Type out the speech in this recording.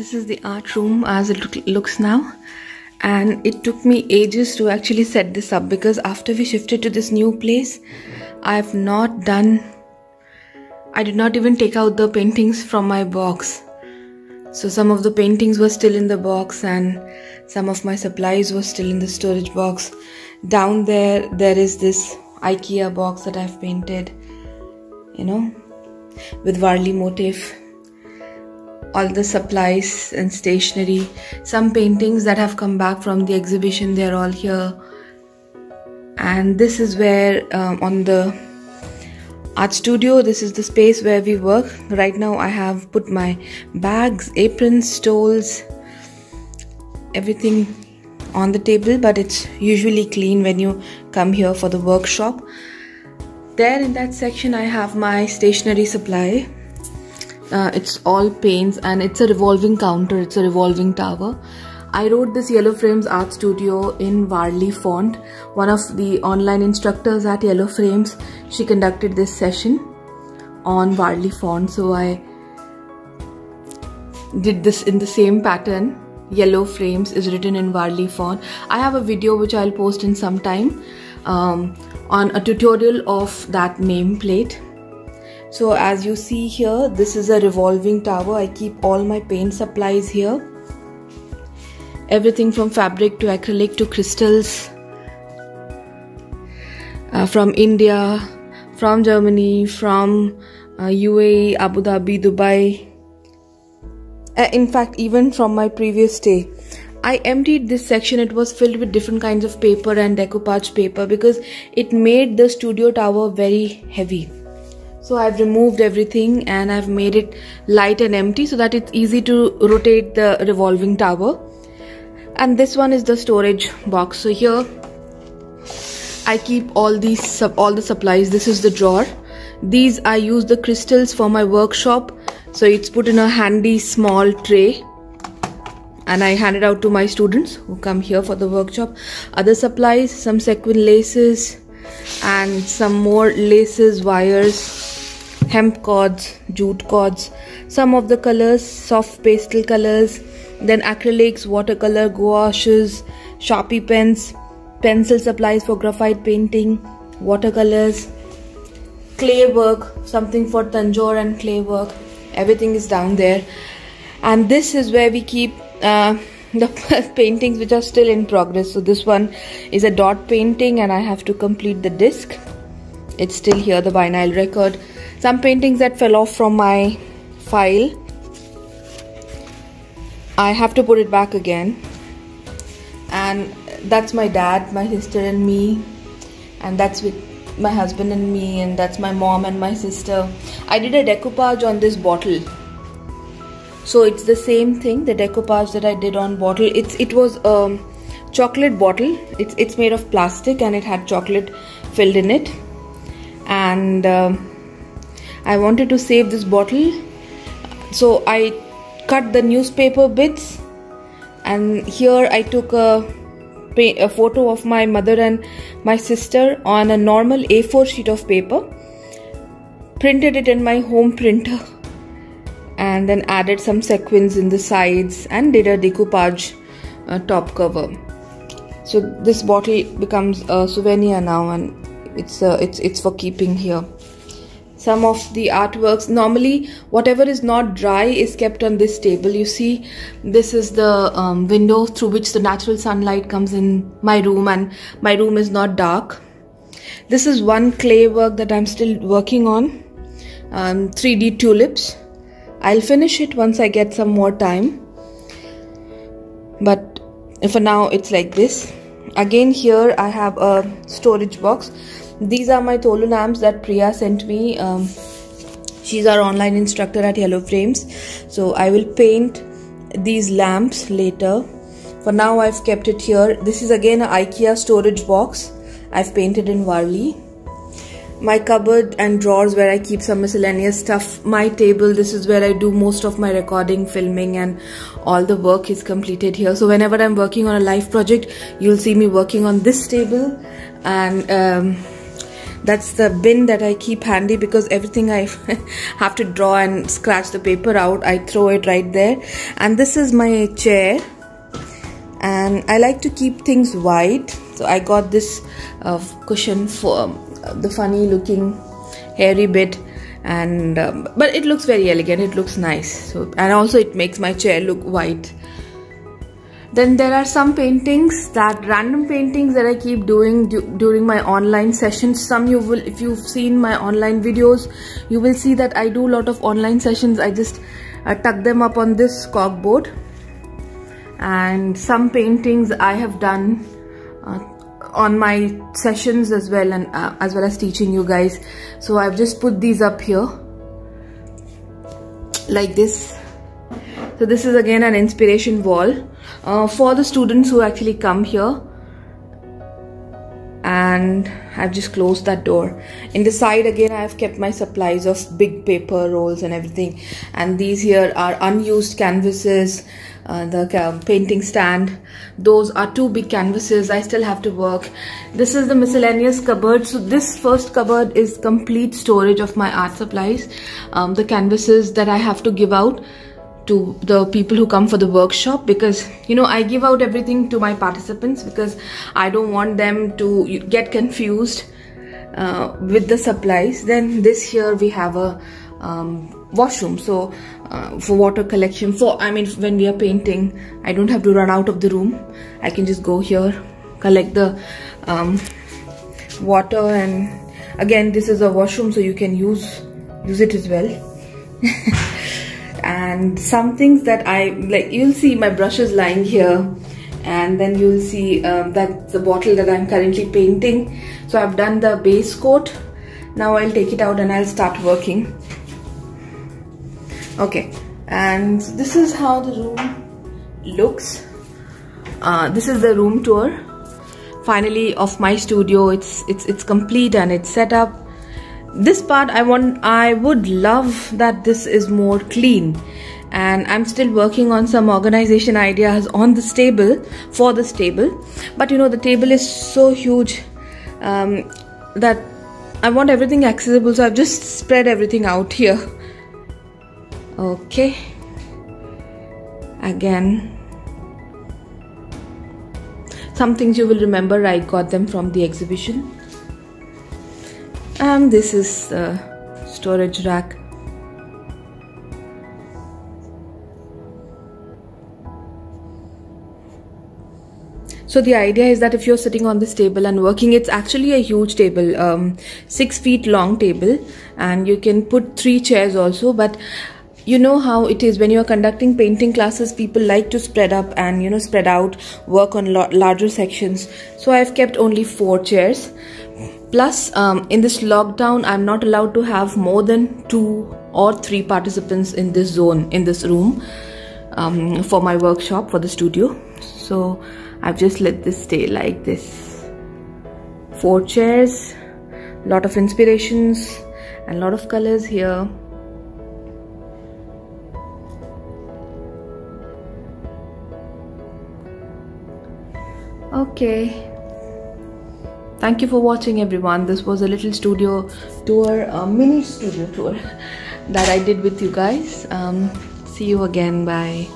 This is the art room as it looks now, and it took me ages to actually set this up because after we shifted to this new place, I did not even take out the paintings from my box. So some of the paintings were still in the box and some of my supplies were still in the storage box. Down there is this IKEA box that I've painted, you know, with Varli motif. All the supplies and stationery, some paintings that have come back from the exhibition, they're all here. And this is where on the art studio, this is the space where we work. Right now I have put my bags, aprons, stoles, everything on the table, but it's usually clean when you come here for the workshop. There in that section I have my stationery supply. It's all paints and it's a revolving counter, it's a revolving tower. I wrote this Yellow Frames art studio in Varli font. One of the online instructors at Yellow Frames, she conducted this session on Varli font, so I did this in the same pattern. Yellow Frames is written in Varli font. I have a video which I'll post in some time on a tutorial of that nameplate. So as you see here, this is a revolving tower. I keep all my paint supplies here. Everything from fabric to acrylic to crystals. From India, from Germany, from UAE, Abu Dhabi, Dubai. In fact, even from my previous stay. I emptied this section. It was filled with different kinds of paper and decoupage paper because it made the studio tower very heavy. So I've removed everything and I've made it light and empty so that it's easy to rotate the revolving tower. And this one is the storage box. So here I keep all the supplies. This is the drawer. These I use the crystals for my workshop. So it's put in a handy small tray. And I hand it out to my students who come here for the workshop. Other supplies, some sequin laces and some more laces, wires, hemp cords, jute cords, some of the colors, soft pastel colors, then acrylics, watercolor, gouaches, Sharpie pens, pencil supplies for graphite painting, watercolors, clay work, something for Tanjore and clay work. Everything is down there. And this is where we keep the paintings which are still in progress. So this one is a dot painting and I have to complete the disc. It's still here, the vinyl record. Some paintings that fell off from my file, I have to put it back again. And that's my dad, my sister and me, and that's with my husband and me, and that's my mom and my sister. I did a decoupage on this bottle. So it's the same thing, the decoupage that I did on bottle. It was a chocolate bottle. It's made of plastic and it had chocolate filled in it. And I wanted to save this bottle. So I cut the newspaper bits. And here I took a photo of my mother and my sister on a normal A4 sheet of paper. Printed it in my home printer. And then added some sequins in the sides and did a decoupage top cover. So this bottle becomes a souvenir now, and it's for keeping here. Some of the artworks, normally whatever is not dry is kept on this table. You see, this is the window through which the natural sunlight comes in my room, and my room is not dark. This is one clay work that I'm still working on, 3D tulips. I'll finish it once I get some more time, but for now it's like this. Again, here I have a storage box. These are my Tolu lamps that Priya sent me. She's our online instructor at Yellow Frames. So I will paint these lamps later. For now I've kept it here. This is again an IKEA storage box. I've painted in Varli. My cupboard and drawers where I keep some miscellaneous stuff. My table, this is where I do most of my recording, filming, and all the work is completed here. So whenever I'm working on a live project, you'll see me working on this table. And That's the bin that I keep handy, because everything I have to draw and scratch the paper out, I throw it right there. And this is my chair, and I like to keep things white, so I got this cushion for the funny looking hairy bit, and but it looks very elegant, it looks nice. So, and also it makes my chair look white. Then there are some paintings, that random paintings that I keep doing during my online sessions. Some you will, if you've seen my online videos, you will see that I do a lot of online sessions. I just tuck them up on this corkboard. And some paintings I have done on my sessions as well, and as well as teaching you guys. So I've just put these up here like this. So this is again an inspiration wall for the students who actually come here. And I've just closed that door. In the side again, I have kept my supplies of big paper rolls and everything. And these here are unused canvases, the painting stand. Those are 2 big canvases I still have to work. This is the miscellaneous cupboard. So this first cupboard is complete storage of my art supplies, the canvases that I have to give out to the people who come for the workshop, because you know I give out everything to my participants because I don't want them to get confused with the supplies. Then this here we have a washroom, so for water collection, when we are painting, I don't have to run out of the room. I can just go here, collect the water. And again, this is a washroom, so you can use it as well. And some things that I like, you'll see my brushes lying here, and then you'll see that's the bottle that I'm currently painting. So I've done the base coat. Now I'll take it out and I'll start working. Okay, and this is how the room looks. This is the room tour finally of my studio. It's complete and it's set up. This part I would love that this is more clean, and I'm still working on some organization ideas on this table, for this table. But you know, the table is so huge that I want everything accessible, so I've just spread everything out here. Okay, again, some things you will remember, I got them from the exhibition. And this is the storage rack. So the idea is that if you're sitting on this table and working, it's actually a huge table, 6 feet long table, and you can put 3 chairs also. But you know how it is when you are conducting painting classes, people like to spread up and, you know, spread out, work on larger sections. So I've kept only 4 chairs. Plus, in this lockdown, I'm not allowed to have more than 2 or 3 participants in this zone, in this room, for my workshop, for the studio. So I've just let this stay like this. 4 chairs, lot of inspirations and lot of colors here. Okay. Thank you for watching, everyone. This was a little studio tour, a mini studio tour that I did with you guys. See you again. Bye.